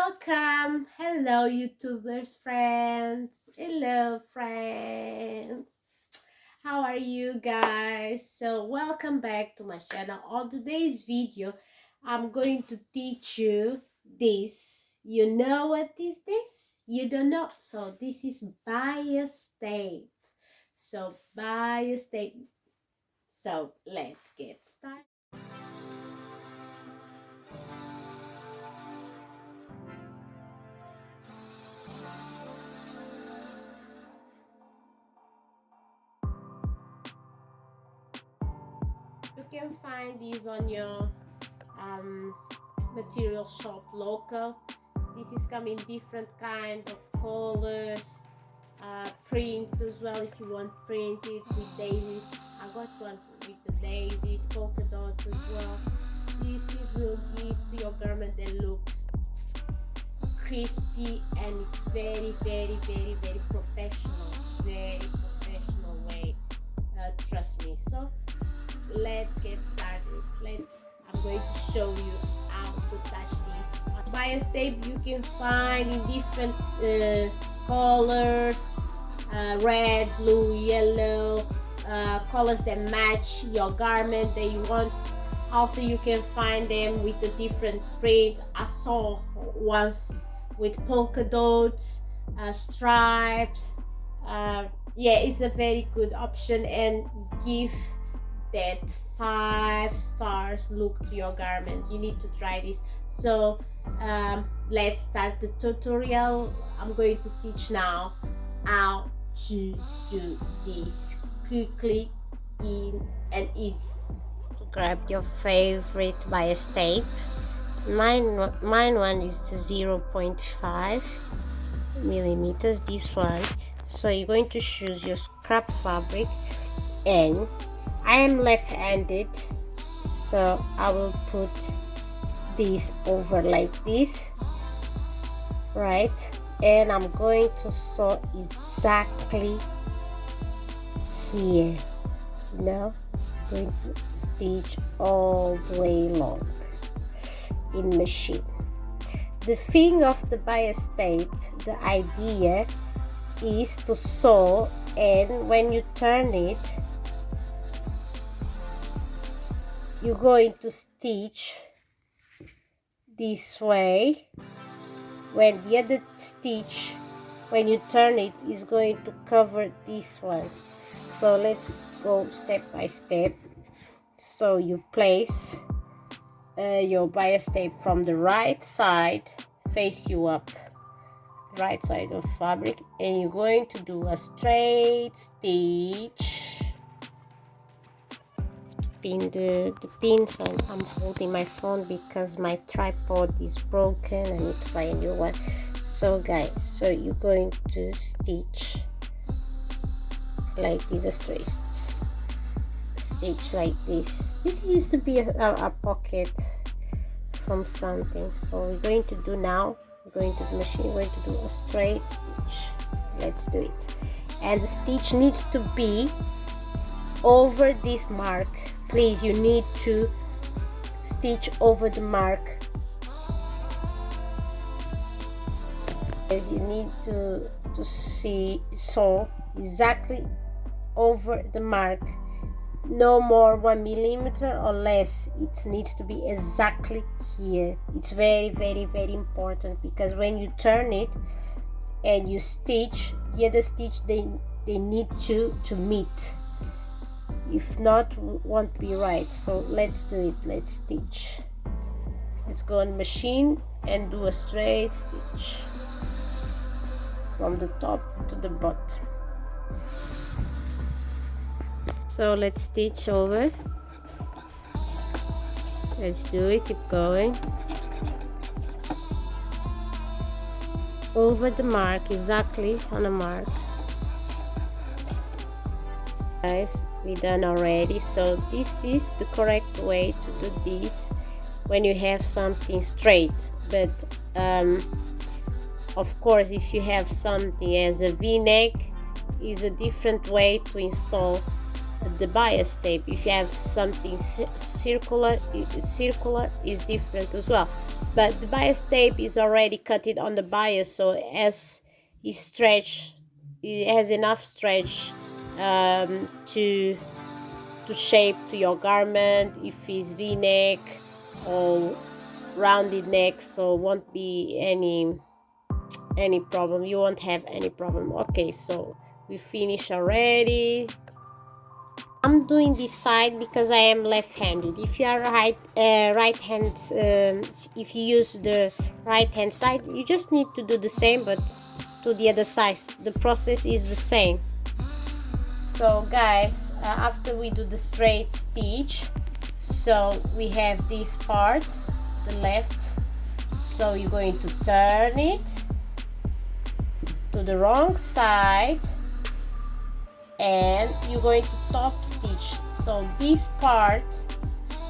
welcome. Hello, YouTubers friends. Hello, friends. How are you guys? So, welcome back to my channel. On today's video, I'm going to teach you this. You know what is this? You don't know. So, this is bias tape. So, bias tape. So, let's get started. You can find these on your material shop local. This is coming different kind of colors, prints as well if you want printed with daisies. I got one with the daisies, polka dots as well. Will give to your garment that looks crispy, and it's very professional, very professional way, trust me. So let's get started. I'm going to show you how to touch this bias tape. You can find in different colors, red, blue, yellow, colors that match your garment that you want. Also, you can find them with a different print. I saw ones with polka dots, stripes. Yeah, it's a very good option and give that 5 stars look to your garment. You need to try this. So let's start the tutorial. I'm going to teach now how to do this quickly and easy. Grab your favorite bias tape. Mine one is the 0.5 millimeters, this one. So you're going to choose your scrap fabric, and I am left-handed, so I will put this over like this, right? And I'm going to sew exactly here. Now I'm going to stitch all the way long in machine. The thing of the bias tape, the idea is to sew, and when you turn it, you're going to stitch this way, when the other stitch, when you turn it, is going to cover this one. So let's go step by step. So you place your bias tape from the right side, face you up, right side of fabric, and you're going to do a straight stitch. Pin the pins, and I'm holding my phone because my tripod is broken. I need to buy a new one. So guys, so you're going to stitch like this, a straight stitch like this. This used to be a pocket from something. So we're going to do now, we're going to the machine, we're going to do a straight stitch. Let's do it. And the stitch needs to be over this mark. Please, you need to stitch over the mark. As you need to sew exactly over the mark, no more 1 millimeter or less. It needs to be exactly here. It's very important, because when you turn it and you stitch, the other stitch, they need to meet. If not, won't be right. So let's do it. Let's stitch. Let's go on machine and do a straight stitch from the top to the bottom. So let's stitch over. Let's do it. Keep going over the mark, exactly on the mark. Guys, we done already. So this is the correct way to do this when you have something straight. But of course, if you have something as a v-neck, is a different way to install the bias tape. If you have something circular is different as well, but the bias tape is already cut it on the bias, so as it stretch, it has enough stretch to shape to your garment. If it's v-neck or rounded neck, so won't be any problem. You won't have any problem. Okay, so we finish already. I'm doing this side because I am left-handed. If you are right hand, if you use the right hand side, you just need to do the same, but to the other side. The process is the same. So guys, after we do the straight stitch, so we have this part, the left, so you're going to turn it to the wrong side and you're going to top stitch. So this part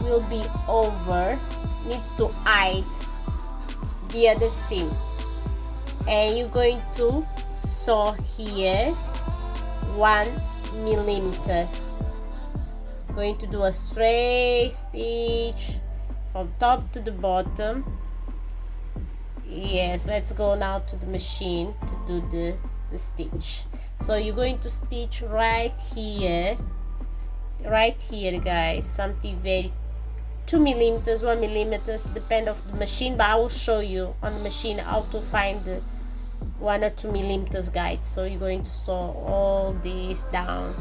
will be over, needs to hide the other seam, and you're going to sew here 1 millimeter. Going to do a straight stitch from top to the bottom. Yes, let's go now to the machine to do the stitch. So you're going to stitch right here guys, something very 2 millimeters, 1 millimeters, depend of the machine, but I will show you on the machine how to find the 1 or 2 millimeters guide. So you're going to sew all this down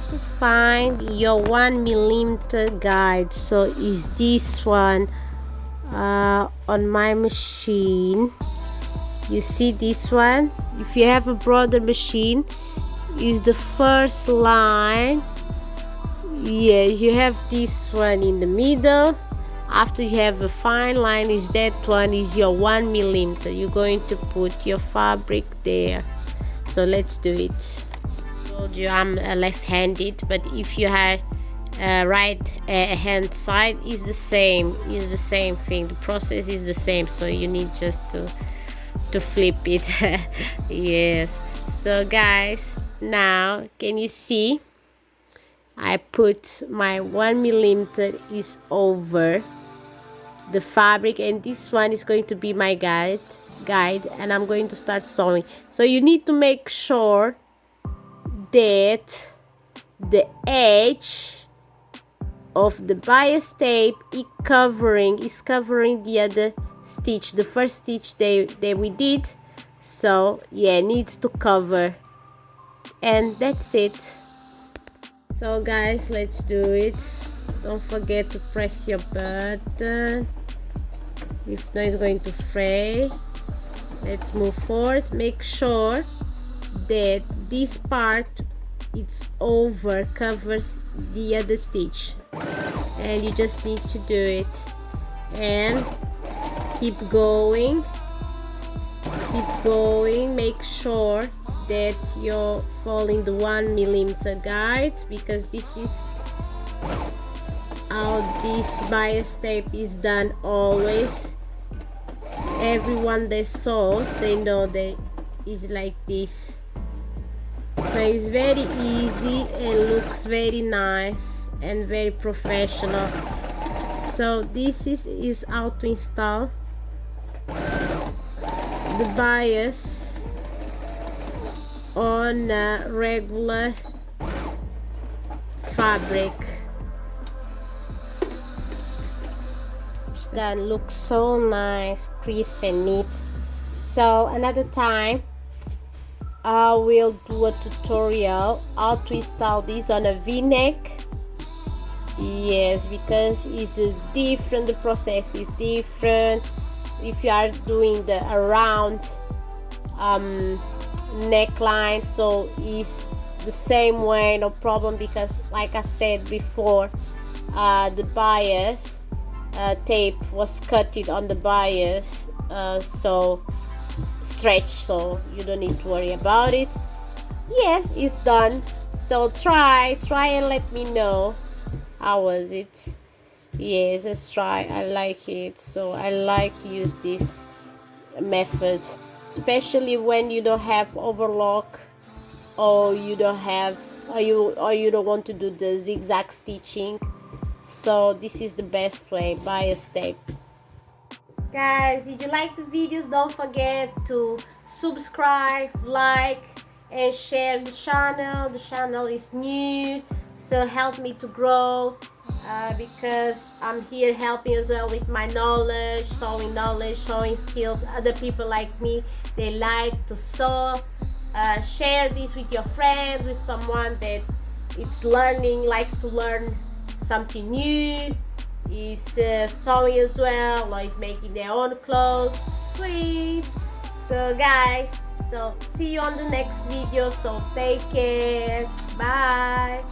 to find your 1 millimeter guide. So is this one on my machine. You see this one? If you have a broader machine, is the first line. Yes, you have this one in the middle. After you have a fine line, is that one is your 1 millimeter. You're going to put your fabric there. So let's do it. I told you I'm left-handed, but if you have right hand side, is the same thing. The process is the same, so you need just to flip it. Yes. So guys, now can you see I put my 1 millimeter is over the fabric, and this one is going to be my guide, and I'm going to start sewing. So you need to make sure that the edge of the bias tape is covering the other stitch, the first stitch that we did. So yeah, needs to cover, and that's it. So guys, let's do it. Don't forget to press your button, if not it's going to fray. Let's move forward. Make sure that this part it's over, covers the other stitch, and you just need to do it and keep going. Make sure that you're following the 1 millimeter guide, because this is how this bias tape is done always. Everyone that sews, they know that it's like this. So it's very easy and looks very nice and very professional. So this is how to install the bias on a regular fabric. That looks so nice, crisp and neat. So another time I will do a tutorial how to install this on a v-neck. Yes, because it's different, the process is different. If you are doing the around neckline, so it's the same way, no problem, because like I said before, the bias tape was cutted on the bias, so stretch, so you don't need to worry about it. Yes, it's done. So try and let me know how was it. Yes, let's try. I like it. So I like to use this method, especially when you don't have overlock or you don't have or you don't want to do the zigzag stitching. So this is the best way, by a step. Guys, did you like the videos? Don't forget to subscribe, like, and share the channel. The channel is new, so help me to grow, because I'm here helping as well with my knowledge, sewing skills. Other people like me, they like to sew. Share this with your friends, with someone that it's learning, likes to learn something new, is sewing as well, or is making their own clothes, please. So guys, so see you on the next video, so take care, bye.